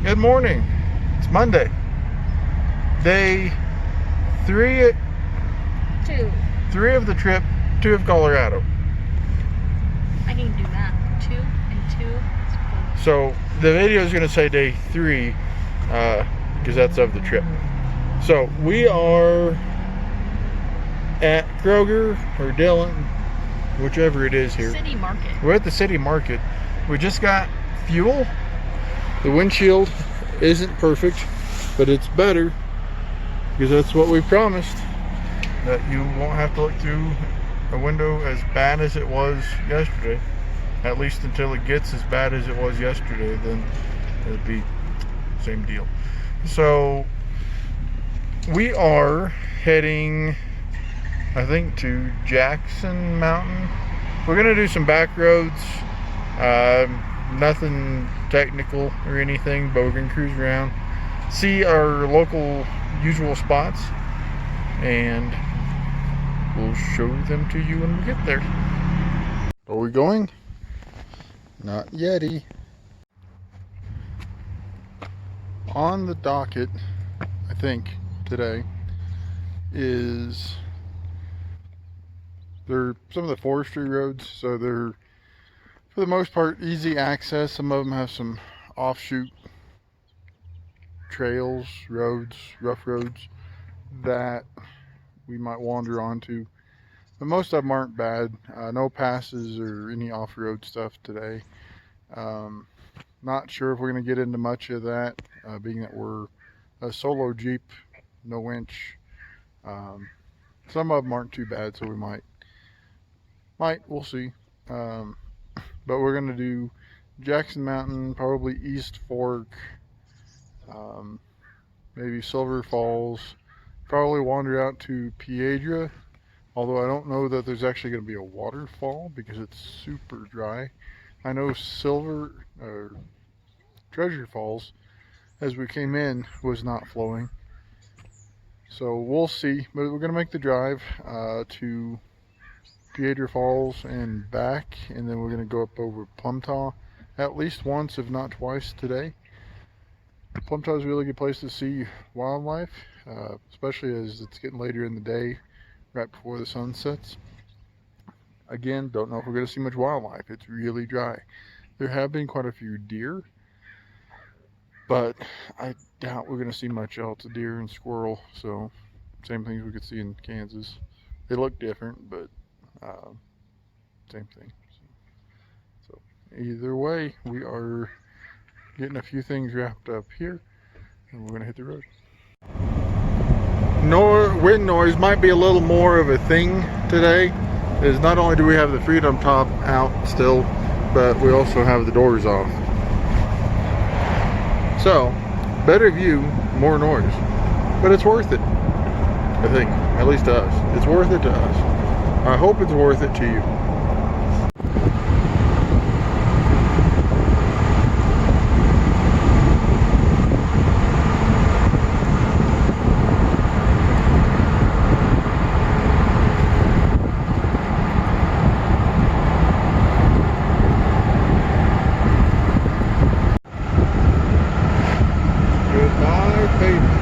Good morning. It's Monday. Day three of the trip to Colorado. I can do that. 2 and 2. So the video is going to say day 3 because that's of the trip. So we are at Kroger or Dillon, whichever it is here. City Market. We're at the city market. We just got fuel. The windshield isn't perfect, but it's better because that's what we promised, that you won't have to look through a window as bad as it was yesterday, at least until it gets as bad as it was yesterday. Then it'll be same deal. So we are heading, I think, to Jackson Mountain. We're gonna do some back roads, nothing technical or anything, but we're gonna cruise around, see our local usual spots, and we'll show them to you when we get there. Are we going? Not yeti. On the docket, I think today, is they're some of the forestry roads, so they're for the most part easy access. Some of them have some offshoot trails, roads, rough roads that we might wander onto, but most of them aren't bad. No passes or any off-road stuff today. Not sure if we're going to get into much of that, being that we're a solo Jeep, no winch. Some of them aren't too bad, so we might, we'll see. But we're going to do Jackson Mountain, probably East Fork, maybe Silver Falls, probably wander out to Piedra, although I don't know that there's actually going to be a waterfall because it's super dry. I know Treasure Falls, as we came in, was not flowing, so we'll see. But we're going to make the drive to Piedra Falls and back, and then we're going to go up over Plumtaw at least once, if not twice, today. Plumtaw is a really good place to see wildlife, especially as it's getting later in the day, right before the sun sets. Again, don't know if we're going to see much wildlife. It's really dry. There have been quite a few deer, but I doubt we're going to see much else. Deer and squirrel, so same things we could see in Kansas. They look different, but same thing. So either way, we are getting a few things wrapped up here, and we're gonna hit the road. Wind noise might be a little more of a thing today, is not only do we have the Freedom Top out still, but we also have the doors off. So better view, more noise, but it's worth it, I think, at least to us. It's worth it to us. I hope it's worth it to you. Goodbye, pavement.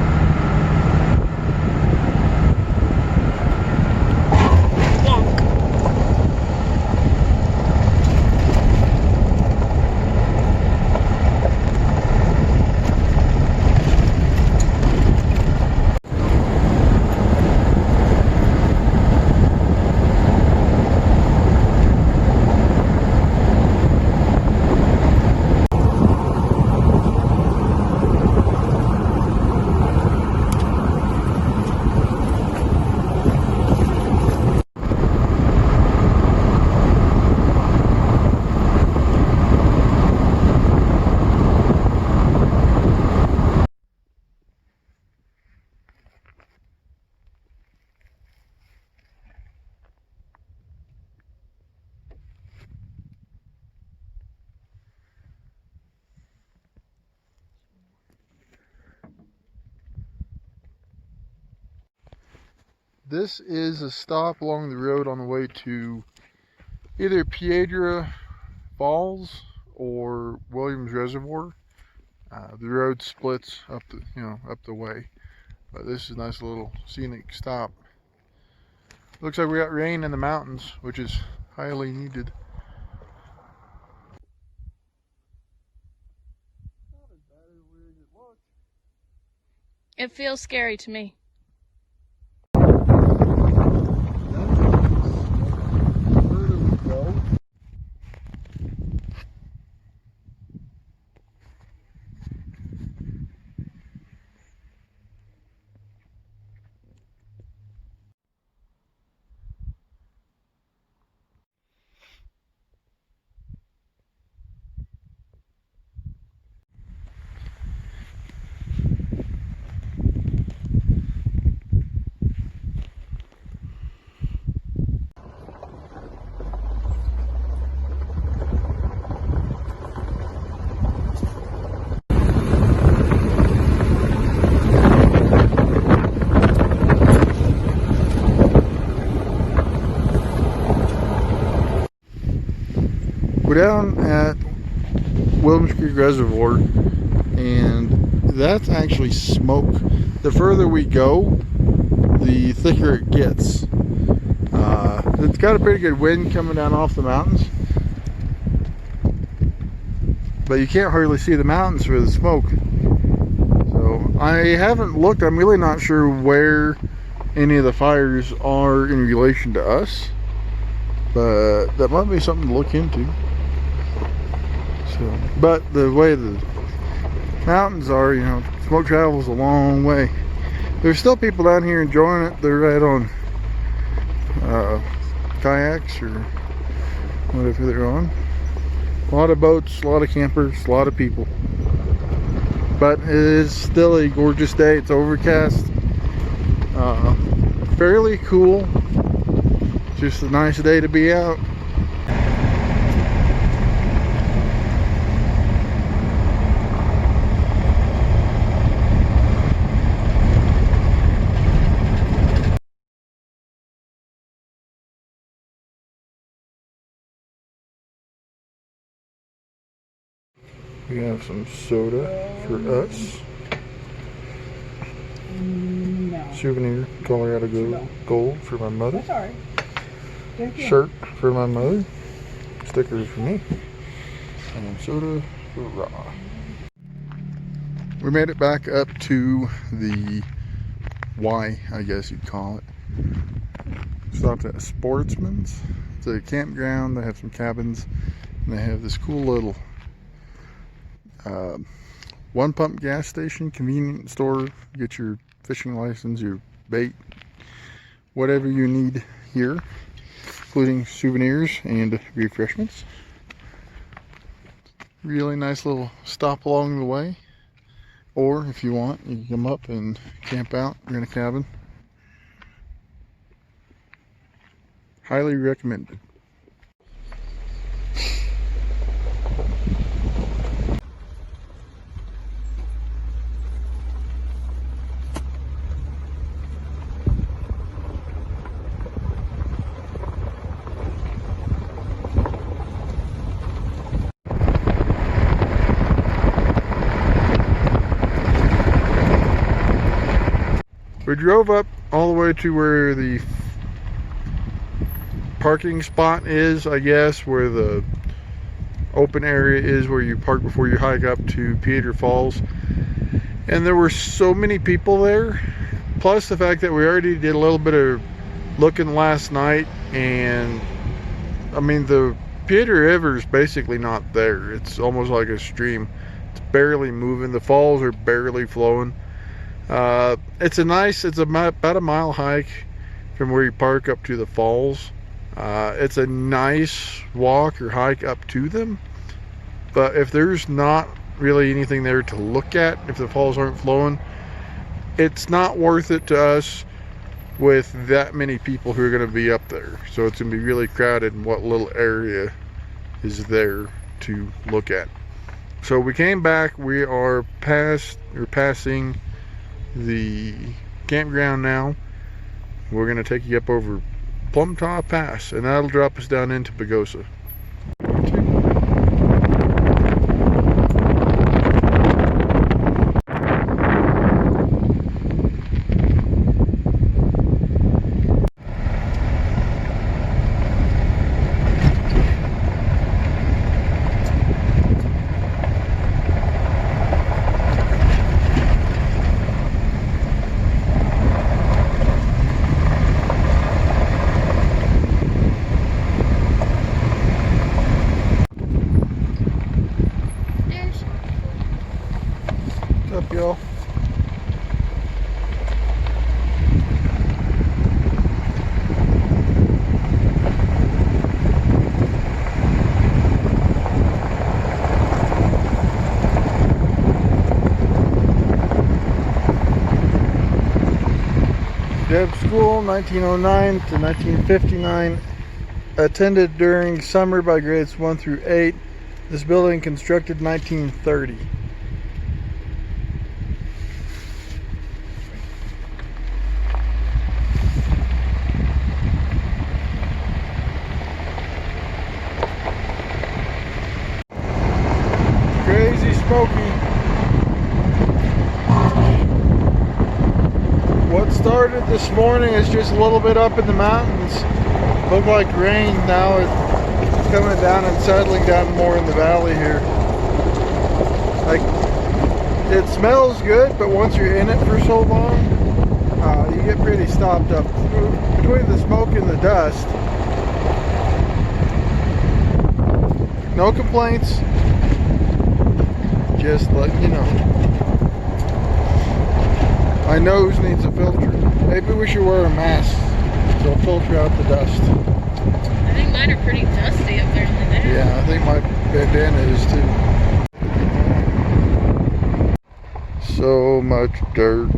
This is a stop along the road on the way to either Piedra Falls or Williams Reservoir. The road splits up the way, but this is a nice little scenic stop. Looks like we got rain in the mountains, which is highly needed. Not as bad as it looks. It feels scary to me. We're down at Williams Creek Reservoir, and that's actually smoke. The further we go, the thicker it gets. It's got a pretty good wind coming down off the mountains, but you can't hardly see the mountains for the smoke. So I haven't looked. I'm really not sure where any of the fires are in relation to us, but that might be something to look into. So, but the way the mountains are, smoke travels a long way. There's still people down here enjoying it. They're right on kayaks or whatever they're on. A lot of boats, a lot of campers, a lot of people. But it is still a gorgeous day. It's overcast, fairly cool. Just a nice day to be out. We have some soda for us. No. Souvenir Colorado Gold for my mother. That's all right. Thank you. Shirt for my mother. Stickers for me. And soda for Ra. We made it back up to the Y, I guess you'd call it. Stopped at Sportsman's. It's a campground. They have some cabins, and they have this cool little one pump gas station, convenience store. Get your fishing license, your bait, whatever you need here, including souvenirs and refreshments. Really nice little stop along the way. Or if you want, you can come up and camp out, rent a cabin. Highly recommended. We drove up all the way to where the parking spot is, I guess, where the open area is where you park before you hike up to Piedra Falls. And there were so many people there, plus the fact that we already did a little bit of looking last night, and I mean the Piedra River is basically not there. It's almost like a stream. It's barely moving. The falls are barely flowing. It's about a mile hike from where you park up to the falls. It's a nice walk or hike up to them, but if there's not really anything there to look at, if the falls aren't flowing, it's not worth it to us with that many people who are going to be up there. So it's going to be really crowded in what little area is there to look at. So we came back. We are passing the campground now. we're gonna take you up over Plumtaw Pass, and that'll drop us down into Pagosa. What's up, y'all? Deb School, 1909 to 1959. Attended during summer by grades 1 through 8. This building constructed 1930. Crazy smoky. What started this morning is just a little bit up in the mountains. Looked like rain. Now it's coming down and settling down more in the valley here. Like, it smells good, but once you're in it for so long, you get pretty stopped up. Between the smoke and the dust, no complaints. Just letting you know. My nose needs a filter. Maybe we should wear a mask so it'll filter out the dust. I think mine are pretty dusty up there in the day. Yeah, I think my bandana is too. So much dirt.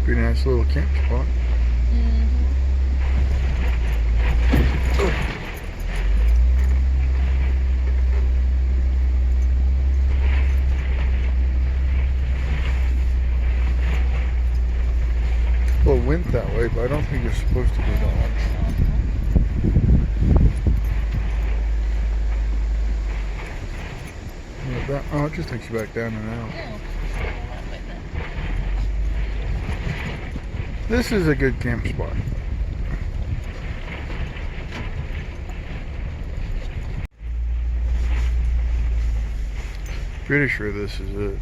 Pretty nice little camp spot. Well, it went that way, but I don't think it's supposed to go that way. Oh, it just takes you back down and out. This is a good camp spot. Pretty sure this is it.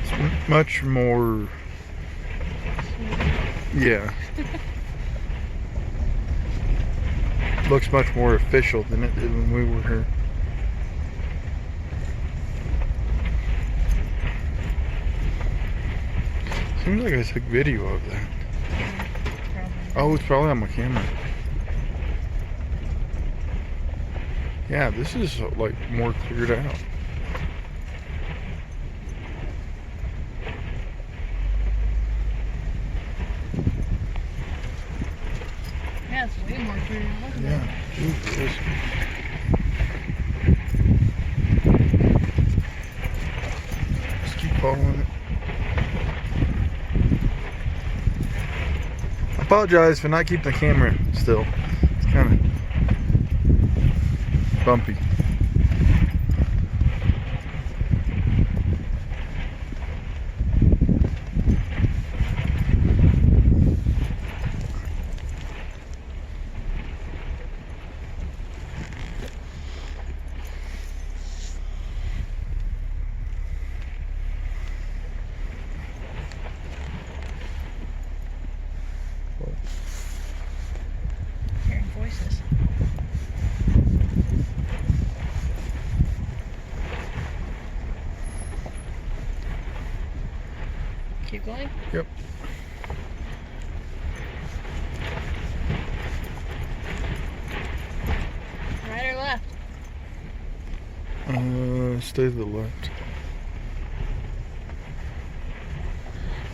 It's much more, yeah. Looks much more official than it did when we were here. Seems like I took video of that. Oh, it's probably on my camera. Yeah, this is like more cleared out. Yeah, it's way more clear. Look at that. Jesus. Just keep following it. I apologize for not keeping the camera still. It's kind of bumpy. going? Yep. Right or left? Stay to the left.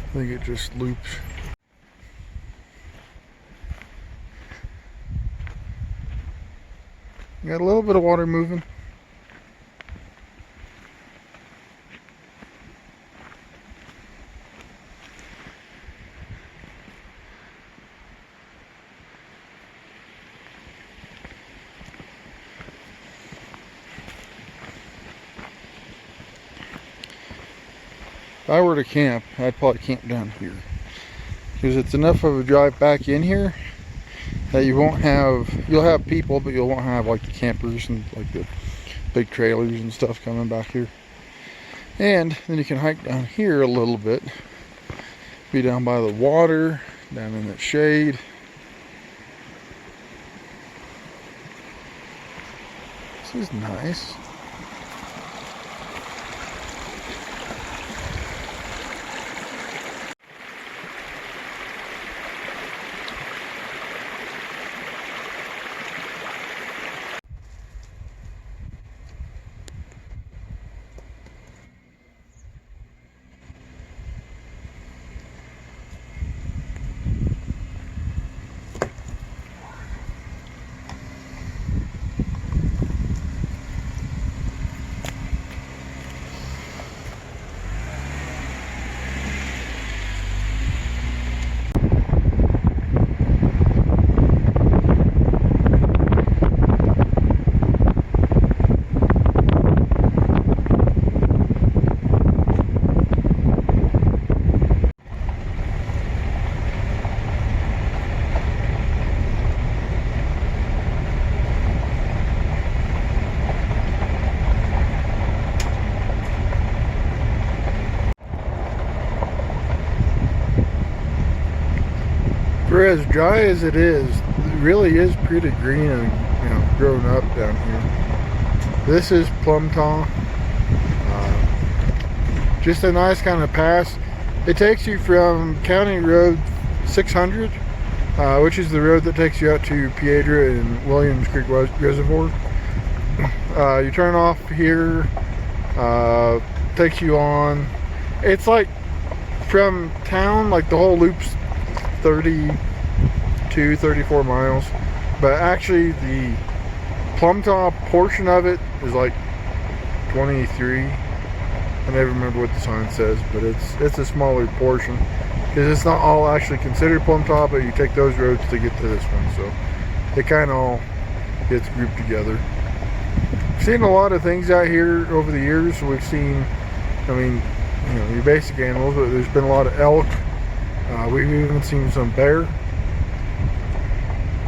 I think it just loops. Got a little bit of water moving. If I were to camp, I'd probably camp down here, because it's enough of a drive back in here that you'll have people, but you won't have like the campers and like the big trailers and stuff coming back here. And then you can hike down here a little bit, be down by the water, down in the shade. This is nice. For as dry as it is, it really is pretty green and grown up down here. This is Plumtaw. Just a nice kind of pass. It takes you from County Road 600, which is the road that takes you out to Piedra and Williams Creek Reservoir. You turn off here, takes you on. It's like from town, like the whole loop's 32, 34 miles, but actually the Plumtaw portion of it is like 23. I never remember what the sign says, but it's a smaller portion, because it's not all actually considered Plumtaw, but you take those roads to get to this one, so it kind of all gets grouped together. Seen a lot of things out here over the years. We've seen, your basic animals, but there's been a lot of elk. We've even seen some bear,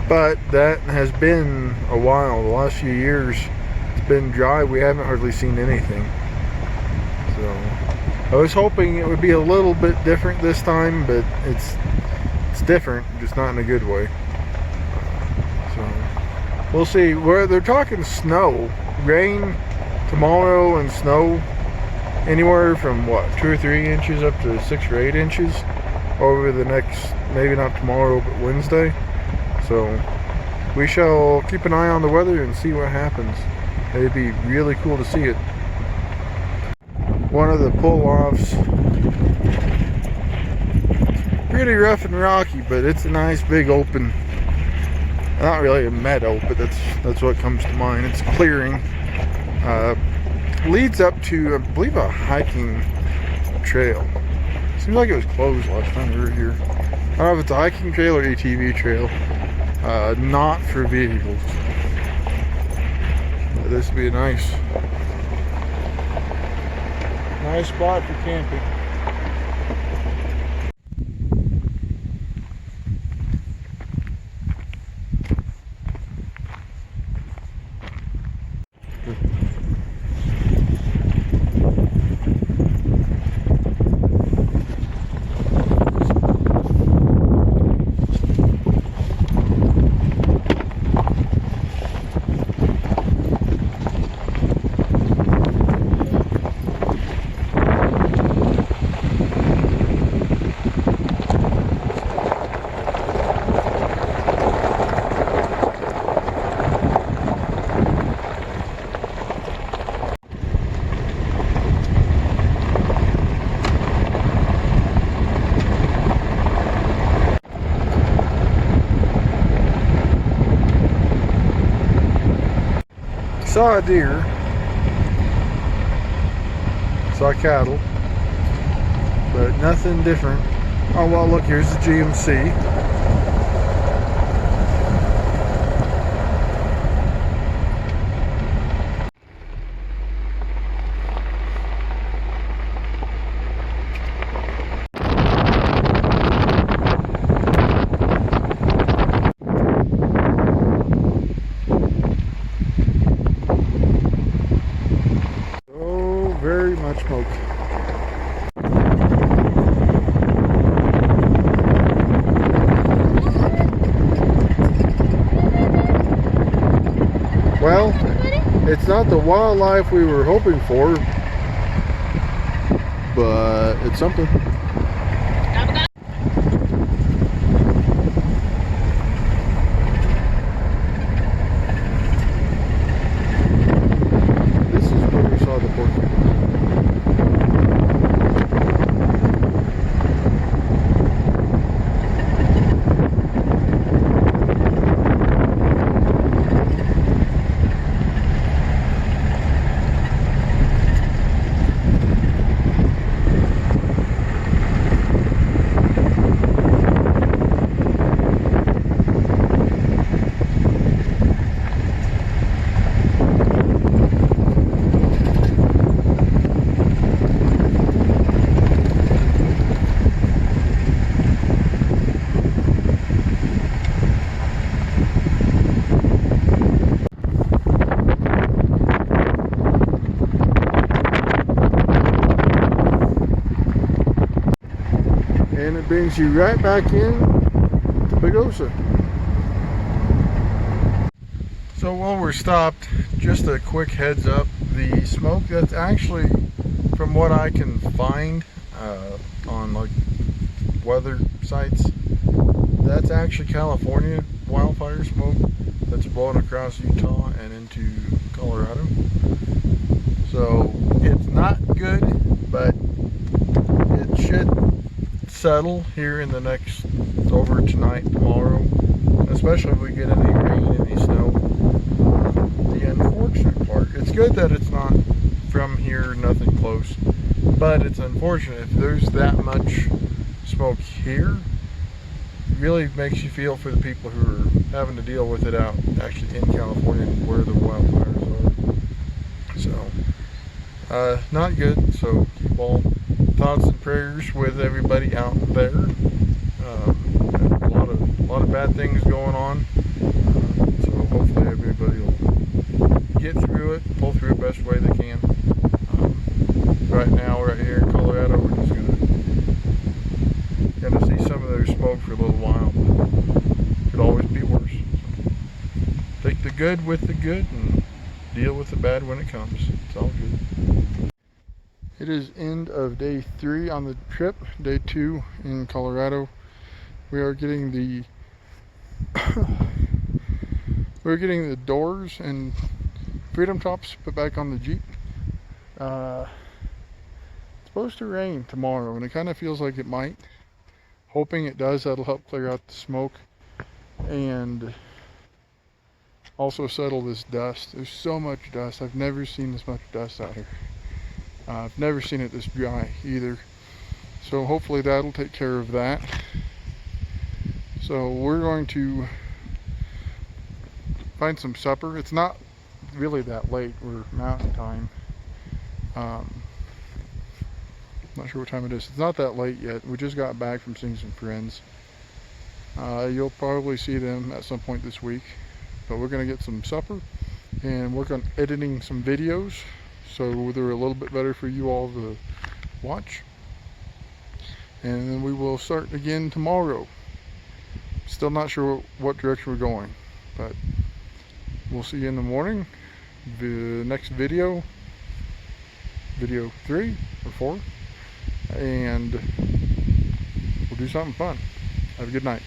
but that has been a while. The last few years it's been dry. We haven't hardly seen anything. So I was hoping it would be a little bit different this time, but it's different, just not in a good way. So we'll see. Where they're talking snow, rain tomorrow, and snow anywhere from 2 or 3 inches up to 6 or 8 inches over the next, maybe not tomorrow, but Wednesday. So we shall keep an eye on the weather and see what happens. It'd be really cool to see it. One of the pull-offs, pretty rough and rocky, but it's a nice big open, not really a meadow, but that's what comes to mind. It's clearing, leads up to, I believe, a hiking trail. Seems like it was closed last time we were here. I don't know if it's a hiking trail or ATV trail. Not for vehicles. But this would be a nice spot for camping. saw a deer, saw cattle, but nothing different. Oh well, look, here's the GMC. Oh, very much smoke. Well, it's not the wildlife we were hoping for, but it's something. This is where we saw the porcupine. And it brings you right back in to Big Osa. So while we're stopped, just a quick heads up, the smoke that's actually, from what I can find on like weather sites, that's actually California wildfire smoke that's blowing across Utah and into Colorado. So it's not good, but it should settle here in the next, over tonight, tomorrow, especially if we get any rain, any snow. The unfortunate part, it's good that it's not from here, nothing close, but it's unfortunate if there's that much smoke here. It really makes you feel for the people who are having to deal with it out actually in California where the wildfires are. So not good. So keep all thoughts and prayers with everybody out there. A lot of bad things going on. So hopefully everybody will get through it, pull through the best way they can. Right now, right here in Colorado, we're just gonna see some of their smoke for a little while. But could always be worse. So take the good with the good and deal with the bad when it comes. It's all good. It is end of day 3 on the trip, day 2 in Colorado. We are getting the doors and freedom tops put back on the Jeep. It's supposed to rain tomorrow, and it kind of feels like it might. Hoping it does, that'll help clear out the smoke and also settle this dust. There's so much dust. I've never seen this much dust out here. I've never seen it this dry either. So hopefully that'll take care of that. So we're going to find some supper. It's not really that late. We're mountain time. Not sure what time it is. It's not that late yet. We just got back from seeing some friends. You'll probably see them at some point this week. But we're going to get some supper and work on editing some videos so they're a little bit better for you all to watch. And then we will start again tomorrow. Still not sure what direction we're going, but we'll see you in the morning. The next video 3 or 4, and we'll do something fun. Have a good night.